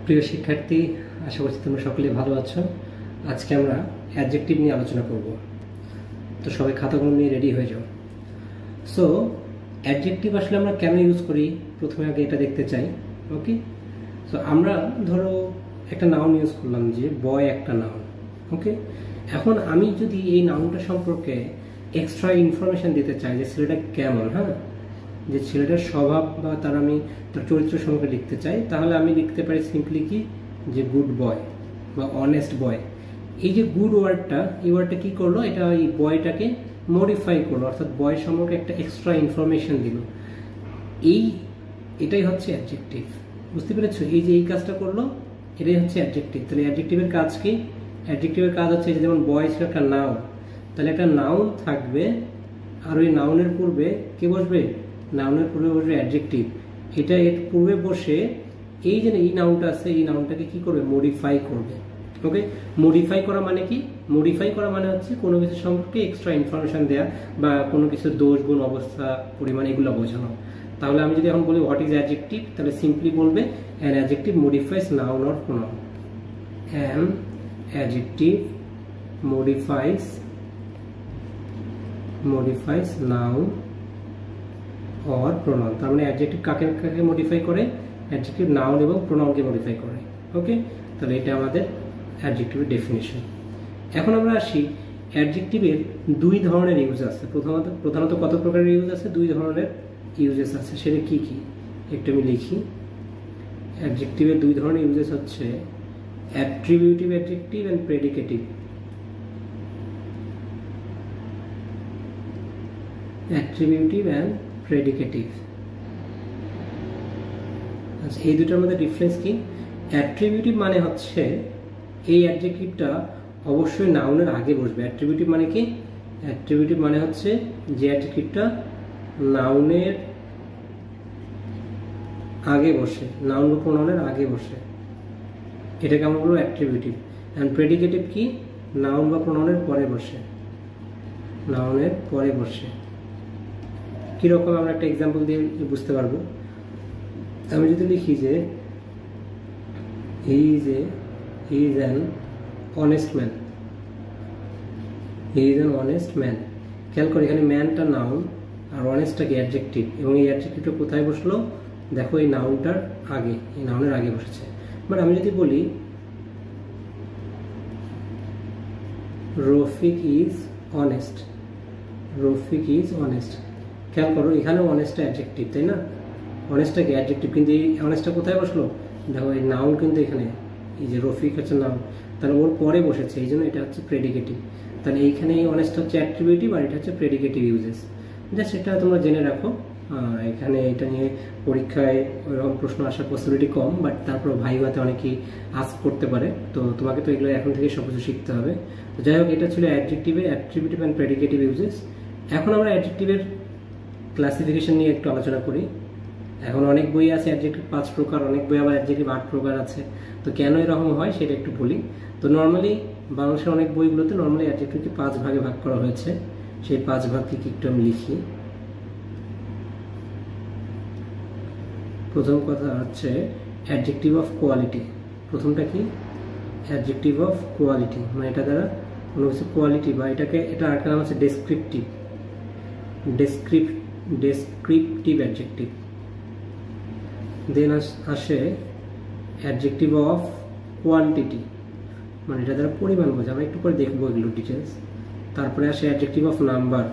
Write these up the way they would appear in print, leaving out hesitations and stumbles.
প্রিয় শিক্ষার্থী, আশা করছি তোমরা সকলে ভালো আছো। আজকে আমরা অ্যাডজেক্টিভ নিয়ে আলোচনা করব। তো সবাই খাতাগুলো নিয়ে রেডি হয়ে যাও। সো অ্যাডজেক্টিভ আসলে আমরা কেন ইউজ করি, প্রথমে আগে এটা দেখতে চাই। ওকে, সো আমরা ধরো একটা নাউন ইউজ করলাম, যে বয় একটা নাউন। ওকে, এখন আমি যদি এই নাউনটা সম্পর্কে এক্সট্রা ইনফরমেশন দিতে চাই, যে ছেলেটা কেমন, হ্যাঁ, যে ছেলেটার স্বভাব বা তার চরিত্র সম্পর্কে লিখতে চাই, তাহলে আমি লিখতে পারি সিম্পলি কি, যে গুড বয় বা অনেস্ট বয়। এই যে গুড ওয়ার্ডটা, এই ওয়ার্ডটা কি করলো, এটা এই বয়টাকে মডিফাই করলো, অর্থাৎ বয় সম্পর্কে একটা এক্সট্রা ইনফরমেশন দিল। এটাই হচ্ছে অ্যাডজেক্টিভ। বুঝতে পেরেছো? এই যে এই কাজটা করলো, এটাই হচ্ছে অ্যাডজেক্টিভ। তাহলে অ্যাডজেক্টিভের কাজ কি? অ্যাডজেক্টিভের কাজ হচ্ছে, যেমন বয় ছিল একটা নাউন, তাহলে একটা নাউন থাকবে, আর ওই নাউনের পূর্বে কে বসবে? নাউনের পূর্বে বসবে অ্যাডজেক্টিভ। এটা এর পূর্বে বসে এই যে এই নাউনটা আছে, এই নাউনটাকে কি করবে? মডিফাই করবে। ওকে, মডিফাই করা মানে কি? মডিফাই করা মানে হচ্ছে কোনো কিছু সম্পর্কে এক্সট্রা ইনফরমেশন দেওয়া, বা কোনো কিছুর দোষ, গুণ, অবস্থা, পরিমাণ, এগুলো বোঝানো। তাহলে আমি যদি এখন বলি হোয়াট ইজ অ্যাডজেক্টিভ, তাহলে সিম্পলি বলবে an adjective modifies noun or pronoun. An adjective modifies noun or pronoun। তার মানে অ্যাডজেক্টিভ কাকে কাকে মডিফাই করে? অ্যাডজেক্টিভ নাউন এবং প্রোনাউনকে মডিফাই করে। ওকে, তাহলে এটা আমাদের অ্যাডজেক্টিভের ডেফিনিশন। এখন আমরা আসি, অ্যাডজেক্টিভের দুই ধরনের ইউজ আছে। প্রধানত কত প্রকারের ইউজ আছে? দুই ধরনের ইউজেস আছে। সেটা কি কি একটু আমি লিখি। অ্যাডজেক্টিভের দুই ধরনের ইউজেস হচ্ছে attributive adjective and predicative. Attributive and predicative. আচ্ছা, এই দুটোর মধ্যে ডিফারেন্স কি? অ্যাট্রিবিউটিভ মানে হচ্ছে এই অ্যাডজেক্টিভটা অবশ্যই নাউনের আগে বসবে। অ্যাট্রিবিউটিভ মানে কি? অ্যাট্রিবিউটিভ মানে হচ্ছে যে অ্যাডজেক্টিভটা নাউনের আগে বসে, নাউন বা প্রোনাউনের আগে বসে, এটাকে আমরা বলবো অ্যাট্রিবিউটিভ। অ্যান্ড প্রেডিকেটিভ কি? নাউন বা প্রোনাউনের পরে বসে, নাউনের পরে বসে। কিরকম আমরা একটা এক্সাম্পল দিয়ে বুঝতে পারবো। আমি যদি লিখি যে he is an honest man, he is an honest man. খেয়াল করে, এখানে ম্যানটা নাউন আর অনেস্টটা কি? অ্যাডজেক্টিভ। এবং এই অ্যাডজেক্টিভটা কোথায় বসলো? দেখো, এই নাউনটার আগে, এই নাউনের আগে বসেছে। বাট আমি যদি বলি Rafiq is honest, Rafiq is honest, খেয়াল করো এখানেও অনেস্টটা অ্যাডজেক্টিভ, তাই না? অনেস্টটা কি? অ্যাডজেক্টিভ, কিন্তু এই অনেস্টটা কোথায় বসলো? দেখো, এই নাউন কিন্তু এখানে, এই যে রফিক হচ্ছে নাউন, তাহলে ওর পরে বসেছে, এই জন্য এটা হচ্ছে প্রেডিকেটিভ। তাহলে এইখানে এই অনেস্ট হচ্ছে অ্যাট্রিবিউটিভ, আর এটা হচ্ছে প্রেডিকেটিভ ইউজেস। জাস্ট এটা তোমরা জেনে রাখো। এখানে এটা নিয়ে পরীক্ষায় ওইরকম প্রশ্ন আসার পসিবিলিটি কম, বাট তারপর ভাইভাতে অনেকেই আস্ক করতে পারে। তো তোমাকে তো এগুলো এখন থেকে সব কিছু শিখতে হবে। তো যাই হোক, এটা ছিল অ্যাডজেক্টিভের অ্যাট্রিবিউটিভ অ্যান্ড প্রেডিকেটিভ ইউজেস। এখন আমরা অ্যাডজেক্টিভের ক্লাসিফিকেশন নিয়ে একটু আলোচনা করি। এখন অনেক বই আছে অ্যাডজেক্টিভ 5 প্রকার, অনেক বই আবার অ্যাডজেক্টিভ 8 প্রকার আছে। তো কেন এরকম হয় সেটা একটু বলি। তো নর্মালি বাংলাদেশের অনেক বইগুলোতে নর্মালি অ্যাডজেক্টিভকে 5 ভাগে ভাগ করা হয়েছে। সেই 5 ভাগ কি একটু আমি লিখি। প্রথম কথা হচ্ছে অ্যাডজেক্টিভ অফ কোয়ালিটি। প্রথমটা কি? অ্যাডজেক্টিভ অফ কোয়ালিটি, মানে এটা দ্বারা কোনো কিছু কোয়ালিটি, বা এটা আরেকটা নাম হচ্ছে ডেসক্রিপটিভ, ডেসক্রিপটিভ অ্যাডজেক্টিভ। দেন আসে অ্যাডজেক্টিভ অফ কোয়ান্টিটি, মানে এটা দ্বারা পরিমাণ বোঝা। আমরা একটু পরে দেখবো এগুলো ডিটেলস। তারপরে আসে অ্যাডজেক্টিভ অফ নাম্বার।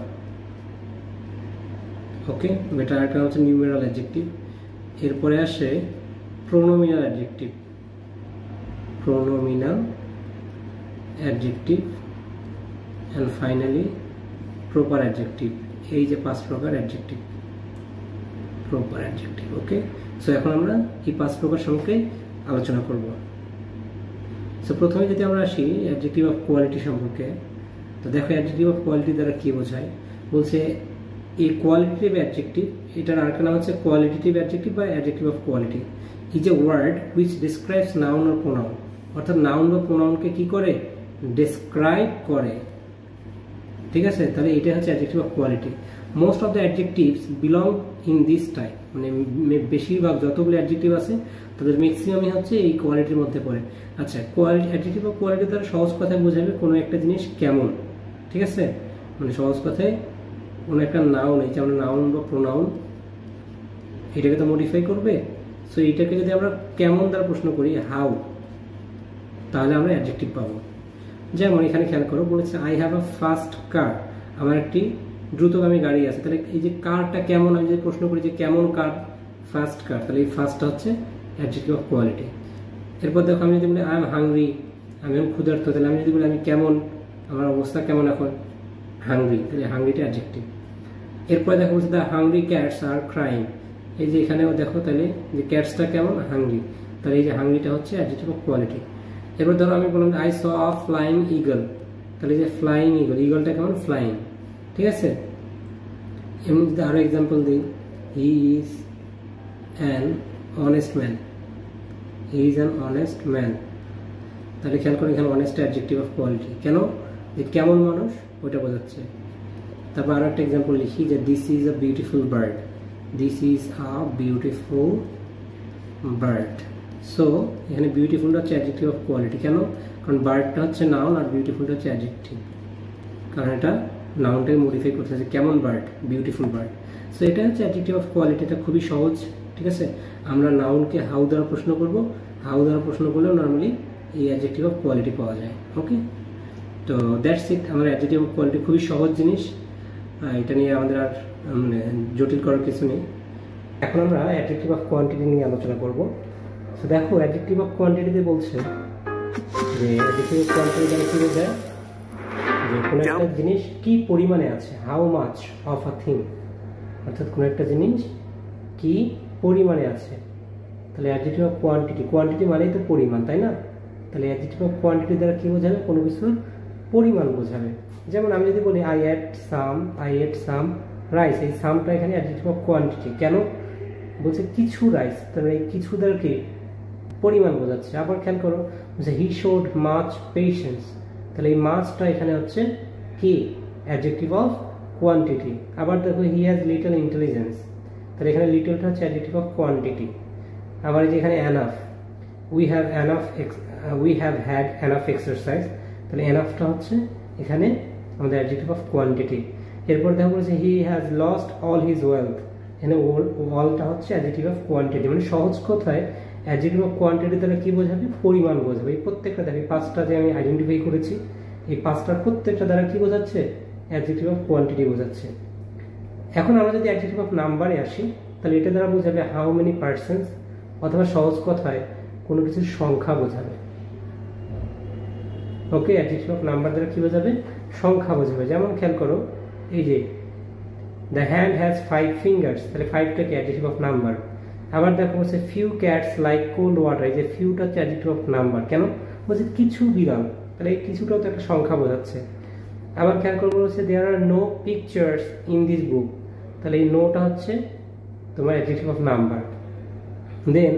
ওকে, এটা আরেকটা হচ্ছে নিউমেরাল অ্যাডজেক্টিভ। এরপরে আসে pronominal adjective, pronominal adjective, and finally proper adjective. এই যে 5 প্রকার অ্যাডজেক্টিভ, প্রপার অ্যাডজেক্টিভ। ওকে, সো এখন আমরা এই 5 প্রকার সম্পর্কে আলোচনা করব। সো প্রথমে যদি আমরা আসি অ্যাডজেক্টিভ অফ কোয়ালিটি সম্পর্কে, তো দেখো অ্যাডজেক্টিভ অফ কোয়ালিটি দ্বারা কি বোঝায়। বলছে এই কোয়ালিটিভ অ্যাডজেক্টিভ, এটার আরেকটা নাম হচ্ছে কোয়ালিটেটিভ অ্যাডজেক্টিভ বা adjective of quality. Is a word which describes noun or pronoun, অর্থাৎ নাউন বা প্রোনাউনকে কি করে? ডেসক্রাইব করে। ঠিক আছে, তাহলে এটা হচ্ছে adjective of quality. Most of the adjectives belong in this type, মানে বেশিরভাগ যতগুলো অ্যাডজেক্টিভ আছে তাদের ম্যাক্সিমামই হচ্ছে এই কোয়ালিটির মধ্যে পড়ে। আচ্ছা, কোয়ালিটি, অ্যাডজেক্টিভ বা কোয়ালিটি দ্বারা সহজ কথায় বোঝাবে কোনো একটা জিনিস কেমন, ঠিক আছে, মানে সহজ কথায় কোনো একটা নাউন, এই যেমন নাউন বা প্রোনাউন, এটাকে তো মডিফাই করবে। সো এইটাকে যদি আমরা কেমন দ্বারা প্রশ্ন করি, হাউ, তাহলে আমরা অ্যাডজেক্টিভ পাবো। যেমন এখানে খেয়াল করো, বলেছে আই হ্যাভ আ ফাস্ট কার, আমার একটি দ্রুতগামী গাড়ি আছে। তাহলে এই যে কারটা কেমন, আমি যদি প্রশ্ন করি যে কেমন কার, ফাস্ট কার, তাহলে এই ফাস্টটা হচ্ছে অ্যাডজেক্টিভ অফ কোয়ালিটি। এরপর দেখো আমি যদি বলি আই এম হাংরি, আমি এখন ক্ষুধার্ত, তাহলে আমি যদি বলি আমি কেমন, আমার অবস্থা কেমন এখন, হাংরি, তাহলে হাংরিটা অ্যাডজেক্টিভ। এরপরে দেখো বলছে the hungry cats are crying, এই যে এখানেও দেখো তাহলে যে ক্যাটসটা কেমন, হাংরি, তাহলে এই যে হাংরিটা হচ্ছে অ্যাডজেক্টিভ অফ কোয়ালিটি। এরপর ধরো আমি বললাম I saw a flying eagle, তাহলে যে ফ্লাইং ইগল, ইগলটা কেমন, ফ্লাইং, ঠিক আছে। এমনি যদি আরো এক্সাম্পল দিই, he is an honest man, he is an honest man, তাহলে খেয়াল করে এখানে অনেস্ট অ্যাডজেক্টিভ অফ কোয়ালিটি, কেন, যে কেমন মানুষ ওইটা বোঝাচ্ছে। তারপর আরো একটা এক্সাম্পল লিখি যে this is a beautiful bird, this is a beautiful bird. So এখানে বিউটিফুলটা হচ্ছে অ্যাডজেক্টিভ অফ কোয়ালিটি, কেন, কারণ বার্ডটা হচ্ছে নাউন আর বিউটিফুলটা হচ্ছে অ্যাডজেক্টিভ, কারণ এটা নাউনটাকে মডিফাই করতে হচ্ছে, কেমন বার্ড, বিউটিফুল বার্ড। সো এটা হচ্ছে অ্যাডজেক্টিভ অফ কোয়ালিটি, এটা খুবই সহজ, ঠিক আছে। আমরা নাউনকে হাউ দ্বারা প্রশ্ন করব, হাউ দ্বারা প্রশ্ন করলেও নর্মালি এই অ্যাডজেক্টিভ অফ কোয়ালিটি পাওয়া যায়। ওকে, তো দ্যাটস ইট, আমার অ্যাডজেক্টিভ অফ কোয়ালিটি খুবই সহজ জিনিস, এটা নিয়ে আমাদের আর জটিল করার কিছু নেই। এখন আমরা অ্যাডজেক্টিভ অফ কোয়ান্টিটি নিয়ে আলোচনা করব। তো দেখো অ্যাডজেক্টিভ অফ কোয়ান্টিটিতে বলছে যে অ্যাডজেক্টিভ অফ কোয়ান্টিটি দ্বারা কি বোঝায়, যে কোনো একটা জিনিস কি পরিমাণে আছে, how much of a thing, অর্থাৎ কোনো একটা জিনিস কি পরিমাণে আছে। তাহলে অ্যাডজেক্টিভ অফ কোয়ান্টিটি, কোয়ান্টিটি মানেই তো পরিমাণ, তাই না। তাহলে অ্যাডজেক্টিভ অফ কোয়ান্টিটি দ্বারা কি বোঝাবে, কোনো কিছুর পরিমাণ বোঝাবে। যেমন আমি যদি বলি আই এট সাম রাইস, এই সামটা এখানে অ্যাডজেক্টিভ অফ কোয়ান্টিটি, কেন, বলছে কিছু রাইস, তাহলে এই কিছু দ্বারা কি পরিমাণ বোঝাচ্ছে। আবার খেয়াল করো, বলছে হি শোড মাচ পেশেন্স, তাহলে এই মাচটা এখানে হচ্ছে কি অ্যাডজেক্টিভ অফ কোয়ান্টিটি। আবার দেখো হি হ্যাজ লিটল ইন্টেলিজেন্স, তাহলে এখানে লিটলটা হচ্ছে অ্যাডজেক্টিভ অফ কোয়ান্টিটি। আবার এই যে এখানে enough, we have had enough exercise, তাহলে এনাফটা হচ্ছে এখানে আমাদের অ্যাডজেক্টিভ অফ কোয়ান্টিটি। এরপর দেখা বলেছে he has lost all his wealth, এখানে অলটা হচ্ছে অ্যাডজেক্টিভ অফ কোয়ান্টিটি। মানে সহজ কথায় অ্যাডজেক্টিভ অফ কোয়ান্টিটি দ্বারা কি বোঝাবে, পরিমাণ বোঝাবে। এই প্রত্যেকটা দেখো, এই পাঁচটা যে আমি আইডেন্টিফাই করেছি, এই পাঁচটার প্রত্যেকটা দ্বারা কি বোঝাচ্ছে, অ্যাডজেক্টিভ অফ কোয়ান্টিটি বোঝাচ্ছে। এখন আমরা যদি অ্যাডজেক্টিভ অফ নাম্বারে আসি, তাহলে এটা দ্বারা বোঝাবে হাউ মেনি পার্সেন্স, অথবা সহজ কথায় কোনো কিছুর সংখ্যা বোঝাবে। ওকে, অ্যাডজেক্টিভ অফ নাম্বার দ্বারা কি বোঝাবে, সংখ্যা বোঝাবে। যেমন খেয়াল করো, এই যে দ্য হ্যান্ড হ্যাজ 5 ফিঙ্গার্স, তাহলে 5টা কি অ্যাডজেক্টিভ অফ নাম্বার। আবার দেখো বলছে few cats like cold water, এই যে ফিউটা হচ্ছে অ্যাডজেক্টিভ অফ নাম্বার, কেন, বলছে কিছু বিড়াল, তাহলে এই কিছুটাও তো একটা সংখ্যা বোঝাচ্ছে। আবার খেয়াল করবো বলছে there are no pictures in this book, তাহলে এই নোটা হচ্ছে তোমার adjective of number. Then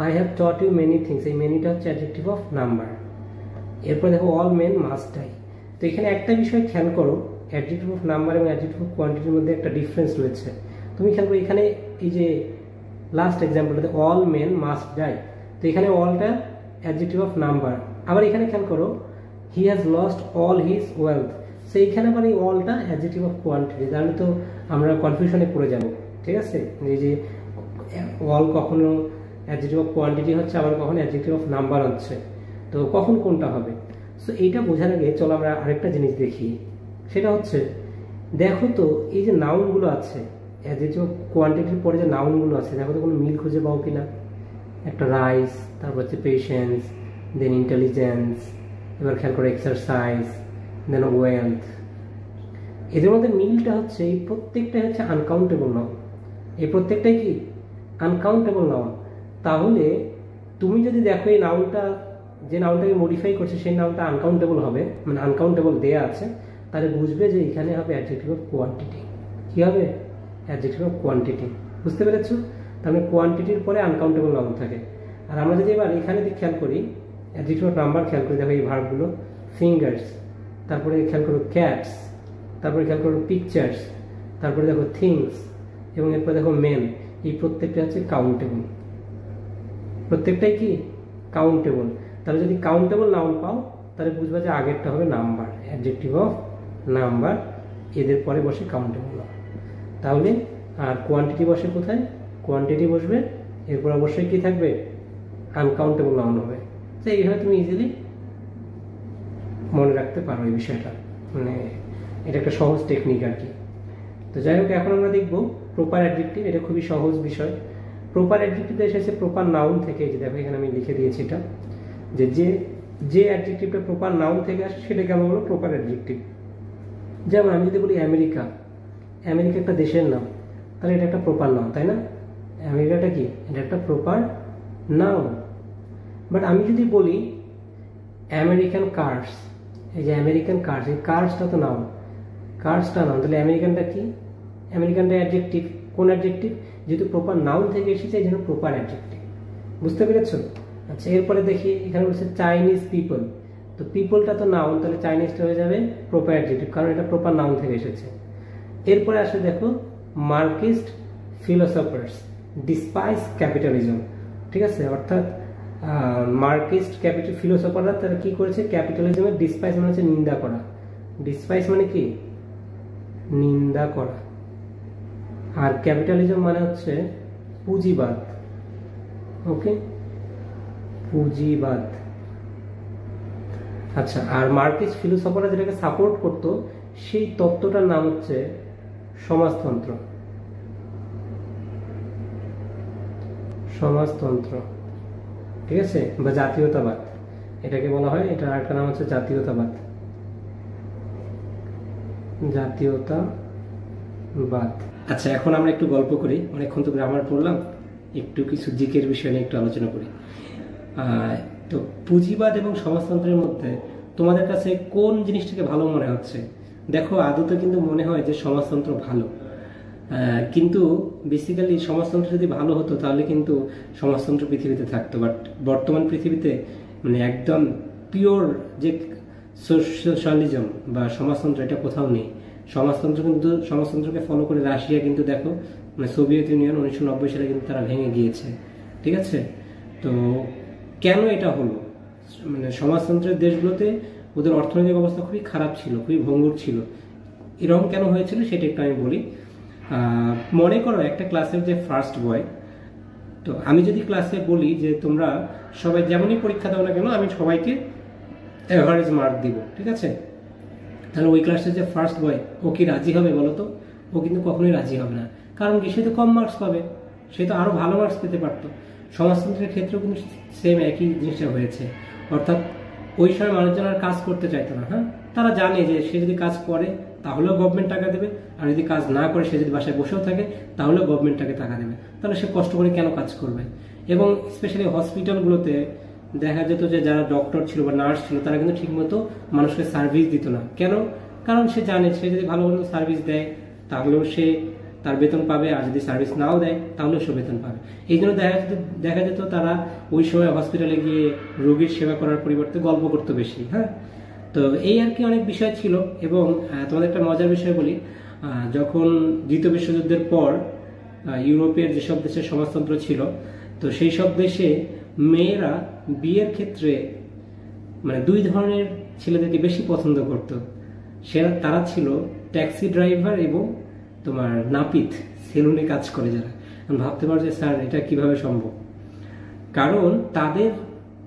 I have taught you many things, এই মেনিটা হচ্ছে অ্যাডজেক্টিভ অফ নাম্বার। এরপর দেখো অল মেন মাস্ট ডাই, তো এখানে একটা বিষয় খেয়াল করো, অ্যাডজেক্টিভ অফ নাম্বার এবং অ্যাডজেক্টিভ অফ কোয়ান্টিটির মধ্যে একটা ডিফারেন্স রয়েছে। তুমি খেয়াল করো এখানে এই যে লাস্ট এক্সাম্পলটাতে অল মেন মাস্ট ডাই, তো এখানে অলটা অ্যাডজেক্টিভ অফ নাম্বার। আবার এখানে খেয়াল করো he has lost all his wealth, so এইখানে আবার এই অলটা অ্যাডজেক্টিভ অফ কোয়ান্টিটি, তাহলে তো আমরা কনফিউশনে পড়ে যাব, ঠিক আছে। এই যে অল কখনো অ্যাডজেক্টিভ অফ কোয়ান্টিটি হচ্ছে, আবার কখনো অ্যাডজেক্টিভ অফ নাম্বার হচ্ছে, তো কখন কোনটা হবে। সো এইটা বোঝার আগে চলো আমরা আরেকটা জিনিস দেখি, সেটা হচ্ছে দেখো তো এই যে নাউনগুলো আছে, অ্যাডজেক্টিভ অফ কোয়ান্টিটির পরে যে নাউনগুলো আছে, দেখো তো কোনো মিল খুঁজে পাও কিনা। একটা রাইস, তারপর হচ্ছে পেশেন্স, দেন ইন্টেলিজেন্স, এবার খেয়াল করে এক্সারসাইজ, দেন ওয়েলথ। এদের মধ্যে মিলটা হচ্ছে এই প্রত্যেকটাই হচ্ছে আনকাউন্টেবল নাউন, এই প্রত্যেকটাই কি আনকাউন্টেবল নাউন। তাহলে তুমি যদি দেখো এই নাউনটা, যে নাউনটাকে মডিফাই করছে সেই নাউনটা আনকাউন্টেবল হবে, মানে আনকাউন্টেবল দেয়া আছে, তাহলে বুঝবে যে এখানে হবে অ্যাডজেক্টিভ অফ কোয়ান্টিটি। কি হবে, অ্যাডজেক্টিভ অফ কোয়ান্টিটি, বুঝতে পেরেছো। তাহলে কোয়ান্টিটির পরে আনকাউন্টেবল নাউন থাকে। আর আমরা যদি এবার এখানে খেয়াল করি অ্যাডজেক্টিভ অফ নাম্বার, খেয়াল করি দেখো এই ভার্বগুলো, ফিঙ্গার্স, তারপরে খেয়াল করো ক্যাটস, তারপরে খেয়াল করো পিকচার্স, তারপরে দেখো থিংস, এবং এরপরে দেখো মেন। এই প্রত্যেকটা হচ্ছে কাউন্টেবল, প্রত্যেকটাই কি কাউন্টেবল। তাহলে যদি কাউন্টেবল নাউন পাও তাহলে বুঝবা যে আগেরটা হবে নাম্বার, অ্যাডজেক্টিভ অফ নাম্বার, এদের পরে বসে কাউন্টেবল নাউন। তাহলে আর কোয়ান্টিটি বসে কোথায়? কোয়ান্টিটি বসবে, এরপর অবশ্যই কি থাকবে? আনকাউন্টেবল নাউন হবে। তো এইভাবে তুমি ইজিলি মনে রাখতে পারো এই বিষয়টা, মানে এটা একটা সহজ টেকনিক আর কি। তো যাই হোক, এখন আমরা দেখবো প্রপার অ্যাডজেক্টিভ। এটা খুবই সহজ বিষয়। প্রপার অ্যাডজেক্টিভটা এসেছে প্রপার নাউন থেকে। এই যে দেখো এখানে আমি লিখে দিয়েছি এটা, যে যে অ্যাডজেক্টিভটা প্রপার নাউন থেকে আসে সেটাকে আমরা বলবো প্রপার অ্যাডজেক্টিভ। যেমন আমি যদি বলি আমেরিকা, আমেরিকা একটা দেশের নাম, তাহলে এটা একটা প্রপার নাউন, তাই না? আমেরিকাটা কি? এটা একটা প্রপার নাউন। বাট আমি যদি বলি আমেরিকান কার্স, এই যে আমেরিকান কার্স, এই কার্সটা তো নাউন, কার্সটা নাউন, তাহলে আমেরিকানটা কি? আমেরিকানটা অ্যাডজেক্টিভ। কোন অ্যাডজেক্টিভ? যেহেতু প্রপার নাউন থেকে এসেছে এই জন্য প্রপার অ্যাডজেক্টিভ। বুঝতে পেরেছো? আচ্ছা, এরপরে দেখি এখানে বলছে চাইনিজ পিপল, তো পিপলটা তো নাউন, তাহলে চাইনিজটা হয়ে যাবে প্রপার অ্যাডজেক্টিভ, কারণ এটা প্রপার নাউন থেকে এসেছে। এরপরে আসে দেখো মার্কসিস্ট ফিলোসফার্স ডিসপাইস ক্যাপিটালিজম, ঠিক আছে? অর্থাৎ মার্কসিস্ট ফিলোসফাররা তারা কি করেছে? ক্যাপিটালিজমের ডিসপাইস মানে হচ্ছে নিন্দা করা। ডিসপাইস মানে কি? নিন্দা করা। আর ক্যাপিটালিজম মানে হচ্ছে পুঁজিবাদ। ওকে, পুঁজিবাদ। আচ্ছা, আর মার্কসিস্ট ফিলোসফাররা যেটাকে সাপোর্ট করতো সেই তত্ত্বটার নাম হচ্ছে সমাজতন্ত্র। সমাজতন্ত্র, ঠিক আছে? বা জাতীয়তাবাদ এটাকে বলা হয়। এটার আরেকটা নাম হচ্ছে জাতীয়তাবাদ। জাতীয়তাবাদ। আচ্ছা, এখন আমরা একটু গল্প করি। অনেকক্ষণ তো গ্রামার পড়লাম, একটু কিছু জিকের বিষয় নিয়ে একটু আলোচনা করি। তো পুঁজিবাদ এবং সমাজতন্ত্রের মধ্যে তোমাদের কাছে কোন জিনিসটাকে ভালো মনে হচ্ছে? দেখো, আদতে কিন্তু মনে হয় যে সমাজতন্ত্র ভালো, কিন্তু বেসিক্যালি সমাজতন্ত্র যদি ভালো হতো তাহলে কিন্তু সমাজতন্ত্র পৃথিবীতে থাকতো। বাট বর্তমান পৃথিবীতে মানে একদম পিওর যে সোশ্যালিজম বা সমাজতন্ত্র এটা কোথাও নেই। সমাজতন্ত্রকে ফলো করে রাশিয়া কিন্তু দেখো, মানে সোভিয়েত ইউনিয়ন 1990 সালে কিন্তু তারা ভেঙে গিয়েছে, ঠিক আছে? তো কেন এটা হলো? মানে সমাজতন্ত্রের দেশগুলোতে ওদের অর্থনৈতিক অবস্থা খুবই খারাপ ছিল, খুবই ভঙ্গুর ছিল। এরকম কেন হয়েছিল সেটা একটু আমি বলি। মনে করো একটা ক্লাসের যে ফার্স্ট বয়, তো আমি যদি ক্লাসে বলি যে তোমরা সবাই যেমনই পরীক্ষা দাও না কেন আমি সবাইকে এভারেজ মার্ক দিব, ঠিক আছে? তাহলে ওই ক্লাসের যে ফার্স্ট বয় ও কি রাজি হবে বলো তো? ও কিন্তু কখনোই রাজি হবে না। কারণ কি? সে তো কম মার্কস পাবে, সে তো আরো ভালো মার্কস পেতে পারতো। সমাজতন্ত্রের ক্ষেত্রেও কিন্তু সেম একই জিনিসটা হয়েছে। অর্থাৎ ওই সময় মানুষজন আর কাজ করতে চাইতো না। হ্যাঁ, তারা জানে যে সে যদি কাজ করে তাহলেও গভর্নমেন্ট টাকা দেবে, আর যদি কাজ না করে সে যদি বাসায় বসেও থাকে তাহলেও গভর্নমেন্ট তাকে টাকা দেবে। তাহলে সে কষ্ট করে কেন কাজ করবে? এবং স্পেশালি হসপিটালগুলোতে দেখা যেত যে যারা ডক্টর ছিল বা নার্স ছিল তারা কিন্তু ঠিকমতো মানুষকে সার্ভিস দিত না। কেন? কারণ সে জানে সে যদি ভালো ভালো সার্ভিস দেয় তাহলেও সে তার বেতন পাবে, আর যদি সার্ভিস নাও দেয় তাহলেও সে বেতন পাবে। এই জন্য দেখা যেত তারা ওই সময় হসপিটালে গিয়ে রোগীর সেবা করার পরিবর্তে গল্প করতো বেশি। হ্যাঁ, তো এই আর কি অনেক বিষয় ছিল। এবং তোমাদের একটা মজার বিষয় বলি, যখন দ্বিতীয় বিশ্বযুদ্ধের পর ইউরোপের যেসব দেশের সমাজতন্ত্র ছিল, তো সেই সব দেশে মেয়েরা বিয়ের ক্ষেত্রে মানে দুই ধরনের ছেলেদেরকে বেশি পছন্দ করত। তারা ছিল ট্যাক্সি ড্রাইভার এবং তোমার নাপিত, সেলুনে কাজ করে যারা। ভাবতে পারো যে স্যার এটা কিভাবে সম্ভব? কারণ তাদের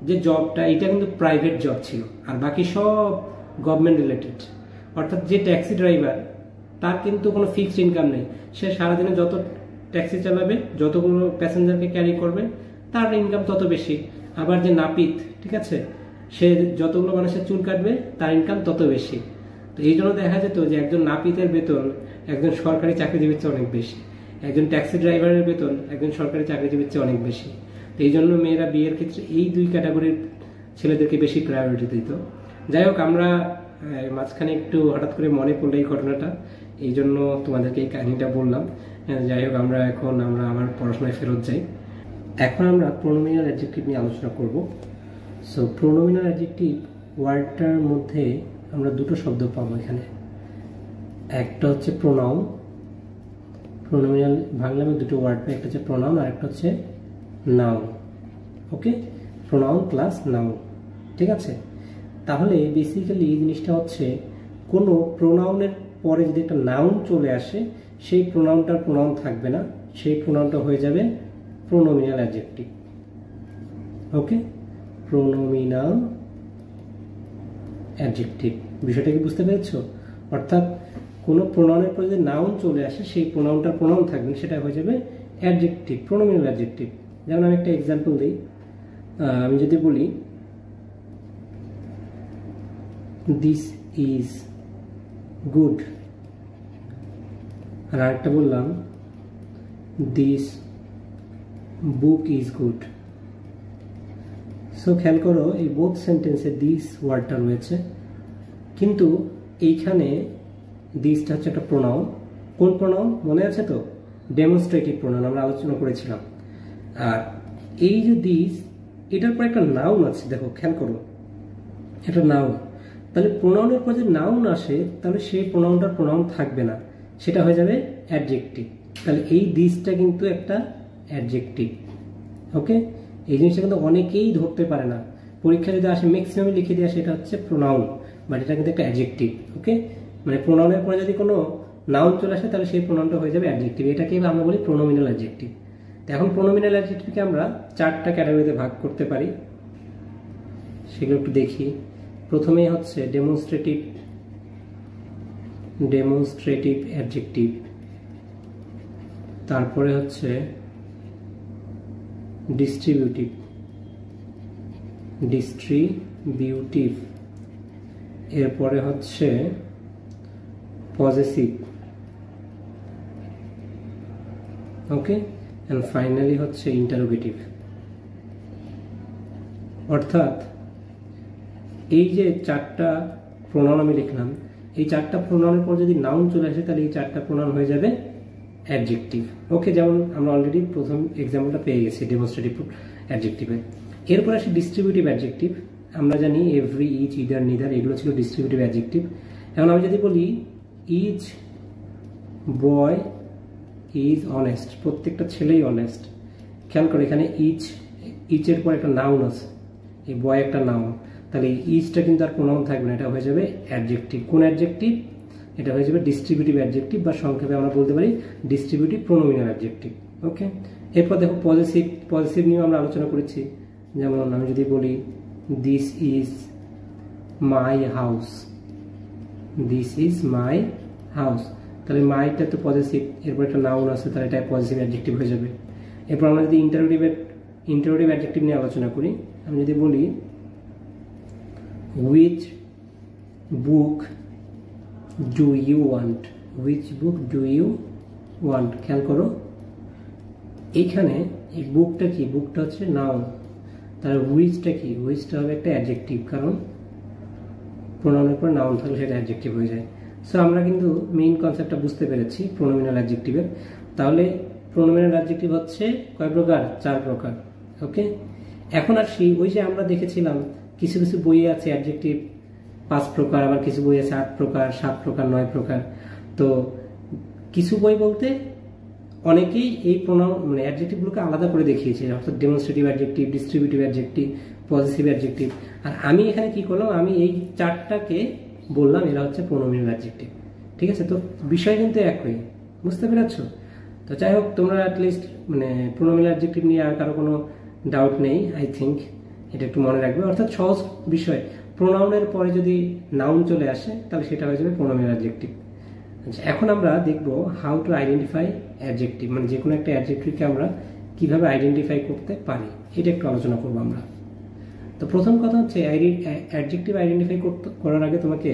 যে জবটা এটা কিন্তু প্রাইভেট জব ছিল, আর বাকি সব গভর্নমেন্ট রিলেটেড। অর্থাৎ যে ট্যাক্সি ড্রাইভার তার কিন্তু কোনো ফিক্সড ইনকাম নেই। সে সারাদিনে যত ট্যাক্সি চালাবে, যতগুলো প্যাসেঞ্জারকে ক্যারি করবে, তার ইনকাম তত বেশি। আবার যে নাপিত, ঠিক আছে, সে যতগুলো মানুষের চুল কাটবে তার ইনকাম তত বেশি। তো এই জন্য দেখা যেত যে একজন নাপিতের বেতন একজন সরকারি চাকরিজীবীর চেয়ে অনেক বেশি, একজন ট্যাক্সি ড্রাইভারের বেতন একজন সরকারি চাকরিজীবীর চেয়ে অনেক বেশি। তো এই জন্য মেয়েরা বিয়ের ক্ষেত্রে এই দুই ক্যাটাগরির ছেলেদেরকে বেশি প্রায়োরিটি দিত। যাই হোক, আমরা মাঝখানে একটু হঠাৎ করে মনে পড়লো এই ঘটনাটা, এই জন্য তোমাদেরকে এই কাহিনীটা বললাম। যাই হোক, আমরা আমার পড়াশোনায় ফেরত যাই। এখন আমরা প্রোনোমিনাল অ্যাডজেক্টিভ নিয়ে আলোচনা করব। সো প্রোনোমিনাল অ্যাডজেক্টিভ ওয়ার্ডটার মধ্যে আমরা দুটো শব্দ পাবো এখানে। একটা হচ্ছে প্রোনাউন প্রোনোমিনাল ভাঙলামে দুটো ওয়ার্ড পাই, একটা হচ্ছে প্রোনাউন আর একটা হচ্ছে নাউন। ওকে, প্রোনাউন প্লাস নাউন, ঠিক আছে। তাহলে বেসিক্যালি এই জিনিসটা হচ্ছে কোনো প্রোনাউনের পরে যদি একটা নাউন চলে আসে, সেই প্রোনাউনটার প্রোনাউন থাকবে না, সেই প্রোনাউনটা হয়ে যাবে প্রোনোমিনাল অ্যাডজেক্টিভ। ওকে, প্রোনোমিনাল অ্যাডজেক্টিভ, বিষয়টা কি বুঝতে পেরেছো? অর্থাৎ কোনো প্রোনাউনের পরে যদি নাউন চলে আসে, সেই প্রোনাউনটার প্রোনাউন থাকবে, সেটা হয়ে যাবে অ্যাডজেক্টিভ, প্রোনোমিনাল অ্যাডজেক্টিভ। যেমন আমি একটা এক্সাম্পল দিই, আমি যদি বলি দিস ইজ গুড, আর আরেকটা বললাম this book is good. So খেয়াল করো, এই বোথ সেন্টেন্সে দিস ওয়ার্ডটা রয়েছে, কিন্তু এইখানে দিসটা হচ্ছে একটা প্রোনাউন। কোন প্রোনাউন মনে আছে তো? ডেমনস্ট্রেটিভ প্রোনাউন, আমরা আলোচনা করেছিলাম। আর এই যে দিস, এটার পর একটা নাউন আছে, দেখো খেয়াল করো, এটা নাউন। তাহলে প্রোনাউনের পর যদি নাউন আসে, তাহলে সেই প্রোনাউনটার প্রোনাউন থাকবে না, সেটা হয়ে যাবে অ্যাডজেক্টিভ। তাহলে এই দিসটা কিন্তু একটা অ্যাডজেক্টিভ। ওকে, এই জিনিসটা কিন্তু অনেকেই ধরতে পারে না, পরীক্ষা যদি আসে ম্যাক্সিমামই লিখে দিয়ে আসে এটা হচ্ছে প্রোনাউন, বাট এটা কিন্তু একটা অ্যাডজেক্টিভ। ওকে, মানে প্রোনাউনের পরে যদি কোনো নাউন চলে আসে, তাহলে সেই প্রোনাউনটা হয়ে যাবে অ্যাডজেক্টিভ। এটাকে আমরা বলি প্রোনোমিনাল অ্যাডজেক্টিভ। তো এখন প্রোনোমিনাল অ্যাডজেক্টিভকে আমরা 4টা ক্যাটাগরিতে ভাগ করতে পারি, সেগুলো একটু দেখি। প্রথমেই হচ্ছে ডেমনস্ট্রেটিভ অ্যাডজেক্টিভ, তারপরে হচ্ছে ডিস্ট্রিবিউটিভ, এরপরে হচ্ছে পজেসিভ, ওকে, এন্ড ফাইনালি হচ্ছে ইন্টারোগেটিভ। অর্থাৎ এই যে 4টা প্রোনাউন আমি লিখলাম, এই 4টা প্রোনাউনের পর যদি নাউন চলে আসে, তাহলে এই 4টা প্রোনাউন হয়ে যাবে অ্যাডজেক্টিভ। ওকে, যেমন আমরা অলরেডি প্রথম এক্সাম্পলটা পেয়ে গেছি ডেমনস্ট্রেটিভ অ্যাডজেক্টিভে। এরপর আসে ডিস্ট্রিবিউটিভ অ্যাডজেক্টিভ। আমরা জানি এভরি, ইচ, ইদার, নিদার, এগুলো ছিল ডিস্ট্রিবিউটিভ অ্যাডজেক্টিভ। এখন আমি যদি বলি ইচ বয় ইজ অনেস্ট, প্রত্যেকটা ছেলেই অনেস্ট। খেয়াল করে এখানে ইচের পর একটা নাউন আছে, এই বয় একটা নাউন, তাহলে এই ইচটা কিন্তু আর প্রোনাউন থাকবে না, এটা হয়ে যাবে অ্যাডজেক্টিভ। কোন অ্যাডজেক্টিভ? এটা হয়ে যাবে ডিস্ট্রিবিউটিভ অ্যাডজেক্টিভ, বা সংক্ষেপে আমরা বলতে পারি ডিস্ট্রিবিউটিভ প্রোনোমিনাল অ্যাডজেক্টিভ। ওকে, এরপর দেখো পজিটিভ নিয়েও আমরা আলোচনা করেছি। যেমন আমি যদি বলি this is my house, this is my house, তাহলে মাইটা তো পজিটিভ, এরপর একটা নাউন আছে, তাহলে এটা পজিটিভ অ্যাডজেক্টিভ হয়ে যাবে। এরপর আমরা যদি ইন্টারোগেটিভ অ্যাডজেক্টিভ নিয়ে আলোচনা করি, আমি যদি বলি which book do you want, which book do you want. খেয়াল করো এইখানে এই বুকটা কি? বুকটা হচ্ছে নাউন, তাহলে হুইচটা কি? হুইচটা হবে একটা অ্যাডজেক্টিভ, কারণ প্রোনাউনের পর নাউন থাকলে সেটা অ্যাডজেক্টিভ হয়ে যায়। সো আমরা কিন্তু মেইন কনসেপ্টটা বুঝতে পেরেছি প্রোনোমিনাল অ্যাডজেক্টিভের। তাহলে প্রোনোমিনাল অ্যাডজেক্টিভ হচ্ছে কয় প্রকার? 4 প্রকার। ওকে, এখন আসি, ওই যে আমরা দেখেছিলাম কিছু কিছু বইয়ে আছে অ্যাডজেক্টিভ 5 প্রকার, আবার কিছু বই আছে 8 প্রকার, 7 প্রকার, 9 প্রকার। তো কিছু বই বলতে অনেকেই এই প্রোনাউন মানে অ্যাডজেক্টিভগুলোকে আলাদা করে দেখিয়েছে, অর্থাৎ demonstrative adjective, distributive adjective, positive adjective. আর আমি এখানে কি করলাম, আমি এই 4টাকে বললাম এরা হচ্ছে প্রোনোমিনাল অ্যাডজেক্টিভ। ঠিক আছে, তো বিষয় কিন্তু একই, বুঝতে পেরেছো? তো যাই হোক, তোমরা অ্যাটলিস্ট মানে প্রোনোমিনাল অ্যাডজেক্টিভ নিয়ে আর কারো কোনো ডাউট নেই, আই থিঙ্ক এটা একটু মনে রাখবে। অর্থাৎ সহজ বিষয়, প্রোনাউনের পরে যদি নাউন চলে আসে তাহলে সেটা হয়ে যাবে প্রোনোমিনাল অ্যাডজেক্টিভ। আচ্ছা, এখন আমরা দেখবো হাউ টু আইডেন্টিফাই অ্যাডজেক্টিভ, মানে যে কোনো একটা অ্যাডজেক্টিভকে আমরা কিভাবে আইডেন্টিফাই করতে পারি, এটা একটু আলোচনা করবো আমরা। তো প্রথম কথা হচ্ছে অ্যাডজেক্টিভ আইডেন্টিফাই করার আগে তোমাকে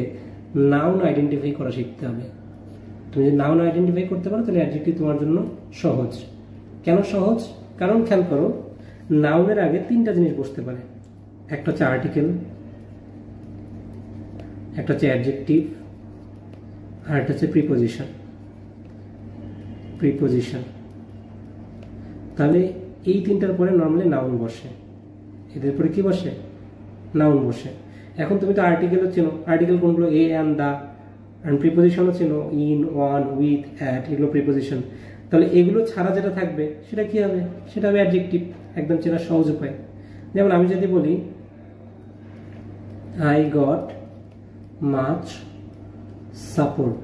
নাউন আইডেন্টিফাই করা শিখতে হবে। তুমি যদি নাউন আইডেন্টিফাই করতে পারো তাহলে অ্যাডজেক্টিভ তোমার জন্য সহজ। কেন সহজ? কারণ খেয়াল করো, নাউনের আগে 3টা জিনিস বসতে পারে। একটা হচ্ছে আর্টিকেল, একটা হচ্ছে অ্যাডজেক্টিভ, আর একটা হচ্ছে প্রিপোজিশন। তাহলে এই 3টার পরে নর্মালি নাউন বসে, এদের পরে কি বসে? নাউন বসে। এখন তুমি তো আর্টিকেলও চেনো, আর্টিকেল কোনগুলো? এ, অ্যান্ড, দা। আর প্রিপোজিশনও চেনো, ইন, অন, উইথ, অ্যাট, এগুলো প্রিপোজিশন। তাহলে এগুলো ছাড়া যেটা থাকবে সেটা কি হবে, সেটা হবে অ্যাডজেক্টিভ, একদম চেনা সহজ উপায়। যেমন আমি যদি বলি I got much support,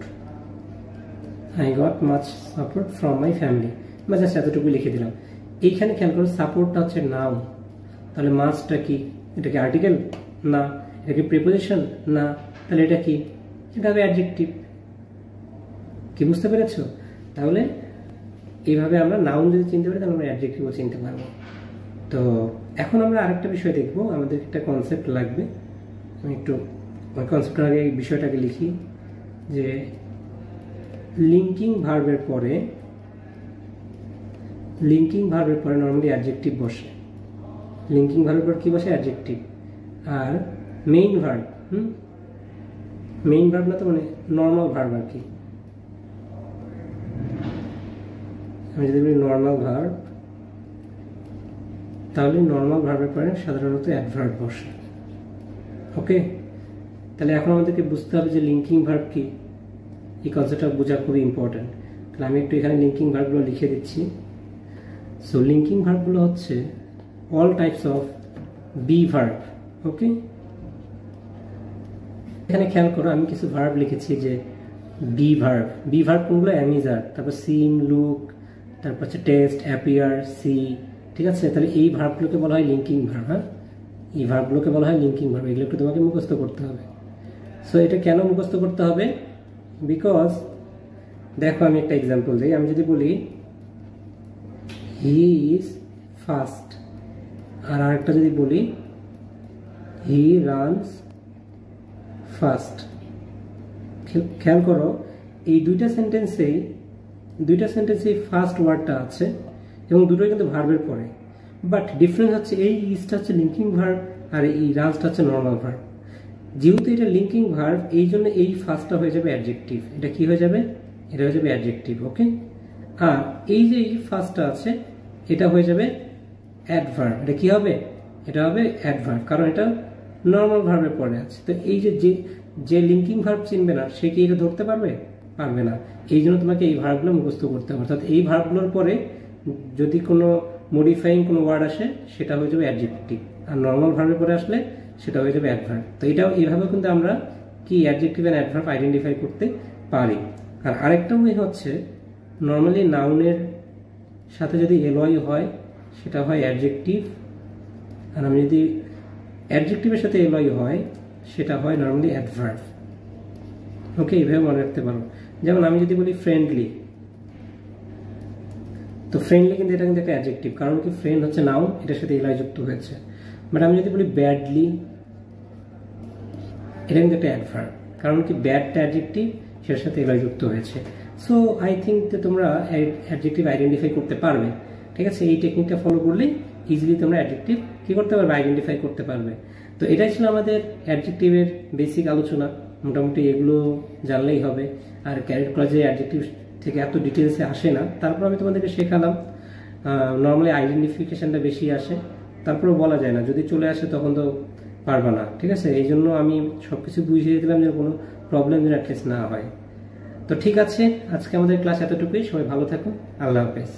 I got much support from my family, বা জাস্ট এতটুকু লিখে দিলাম। এইখানে খেয়াল করো সাপোর্টটা হচ্ছে নাউন, তাহলে মাচটা কি, এটা কি আর্টিকেল না, এটা কি প্রিপোজিশন না, তাহলে এটা কি, এটা হবে অ্যাডজেক্টিভ। কি বুঝতে পেরেছো? তাহলে এইভাবে আমরা নাউন যদি চিনতে পারি তাহলে আমরা অ্যাডজেক্টিভও চিনতে পারবো। তো এখন আমরা আরেকটা বিষয় দেখব, আমাদের একটা কনসেপ্ট লাগবে। আমি একটু ওই কনসেপ্টের আগে এই বিষয়টাকে লিখি যে লিঙ্কিং ভার্বের পরে নর্মালি অ্যাডজেক্টিভ বসে। লিঙ্কিং ভার্বের পর কি বসে? অ্যাডজেক্টিভ। আর মেইন ভার্ব, মেইন ভার্ব না তো মানে নর্মাল ভার্ব আর কি। আমি যদি বলি নর্মাল ভার্ব, তাহলে নর্মাল ভার্বের পরে সাধারণত অ্যাডভার্ব বসে। ওকে, তাহলে এখন আমাদেরকে বুঝতে হবে যে লিঙ্কিং ভার্ব কি, এই কনসেপ্টটা বোঝা খুবই ইম্পর্টেন্ট। তাহলে আমি একটু এখানে লিঙ্কিং ভার্বগুলো লিখে দিচ্ছি। সো লিঙ্কিং ভার্বগুলো হচ্ছে all types of be verb. Okay, এখানে খেয়াল করো আমি কিছু ভার্ব লিখেছি যে বি ভার্ব। বি ভার্ব কোনগুলো? অ্যামিজার, তারপর সিম, লুক, তারপর হচ্ছে টেস্ট, অ্যাপিয়ার, সি। ঠিক আছে, তাহলে এই ভার্বগুলোকে বলা হয় লিঙ্কিং ভার্ব। হ্যাঁ, এই ভার্বগুলোকে বলা হয় লিঙ্কিং ভার্ব। এগুলো একটু তোমাকে মুখস্থ করতে হবে। সো এটা কেন মুখস্থ করতে হবে? বিকজ দেখো আমি একটা এক্সাম্পল দিই। আমি যদি বলি হি ইজ ফাস্ট, আর আরেকটা যদি বলি হি রানস ফাস্ট, খেয়াল করো এই দুইটা সেন্টেন্সেই ফার্স্ট ওয়ার্ডটা আছে এবং দুটোই কিন্তু ভার্বের পরে। বাট ডিফারেন্স হচ্ছে এই ইজটা হচ্ছে লিঙ্কিং ভার্ব আর এই রানসটা হচ্ছে নর্মাল ভার্ব। যেহেতু এটা লিঙ্কিং ভার্ব এই জন্য এই ফার্স্টটা হয়ে যাবে অ্যাডজেক্টিভ। এটা কি হয়ে যাবে? এটা হয়ে যাবে অ্যাডজেক্টিভ। ওকে, আর এই যে এই ফার্স্টটা আছে এটা হয়ে যাবে অ্যাডভার্ব। এটা কি হবে? এটা হবে অ্যাডভার্ব, কারণ এটা নর্মাল ভার্বের পরে আছে। তো এই যে লিঙ্কিং ভার্ব চিনবে না সে কি এটা ধরতে পারবে? পারবে না। এই জন্য তোমাকে এই ভার্বগুলো মুখস্থ করতে হবে। অর্থাৎ এই ভার্বগুলোর পরে যদি কোনো মডিফাইং কোনো ওয়ার্ড আসে সেটা হয়ে যাবে অ্যাডজেক্টিভ, আর নর্মাল ভার্বের পরে আসলে সেটা হয়ে যাবে অ্যাডভার্ব। তো এটাও এইভাবে কিন্তু আমরা কি অ্যাডজেক্টিভ অ্যান্ড অ্যাডভার্ব আইডেন্টিফাই করতে পারি। আর আরেকটা ওয়ে হচ্ছে নর্মালি নাউনের সাথে যদি এলওয়াই হয় সেটা হয় অ্যাডজেক্টিভ, আর আমি যদি অ্যাডজেক্টিভের সাথে এলওয়াই হয় সেটা হয় নর্মালি অ্যাডভার্ব। ওকে, এইভাবে মনে রাখতে পারো। যেমন আমি যদি বলি ফ্রেন্ডলি, তো ফ্রেন্ডলি কিন্তু এটা কিন্তু একটা অ্যাডজেক্টিভ, কারণ কি ফ্রেন্ড হচ্ছে নাউন, এটার সাথে এলওয়াই যুক্ত হয়েছে। বাট আমি যদি বলি ব্যাডলি, এটা কিন্তু একটা অ্যাডভার্ব, কারণ কি ব্যাডটা অ্যাডজেক্টিভ, সেটার সাথে এলওয়াই যুক্ত হয়েছে। সো আই থিঙ্ক যে তোমরা অ্যাডজেক্টিভ আইডেন্টিফাই করতে পারবে। ঠিক আছে, এই টেকনিকটা ফলো করলে ইজিলি তোমরা অ্যাডজেক্টিভ কি করতে পারবে? আইডেন্টিফাই করতে পারবে। তো এটাই ছিল আমাদের অ্যাডজেক্টিভের বেসিক আলোচনা। মোটামুটি এগুলো জানলেই হবে। আর ক্যারেট কলেজে অ্যাডজেক্টিভ থেকে এত ডিটেলসে আসে না, তারপর আমি তোমাদেরকে শেখালাম। নর্মালি আইডেন্টিফিকেশনটা বেশি আসে, তারপরেও বলা যায় না, যদি চলে আসে তখন তো পারবা না। ঠিক আছে, এই জন্য আমি সবকিছু বুঝিয়ে দিলাম যে কোনো প্রবলেম যেন অ্যাটলিস্ট না হয়। তো ঠিক আছে, আজকে আমাদের ক্লাস এতটুকুই। সবাই ভালো থাকো, আল্লাহ হাফেজ।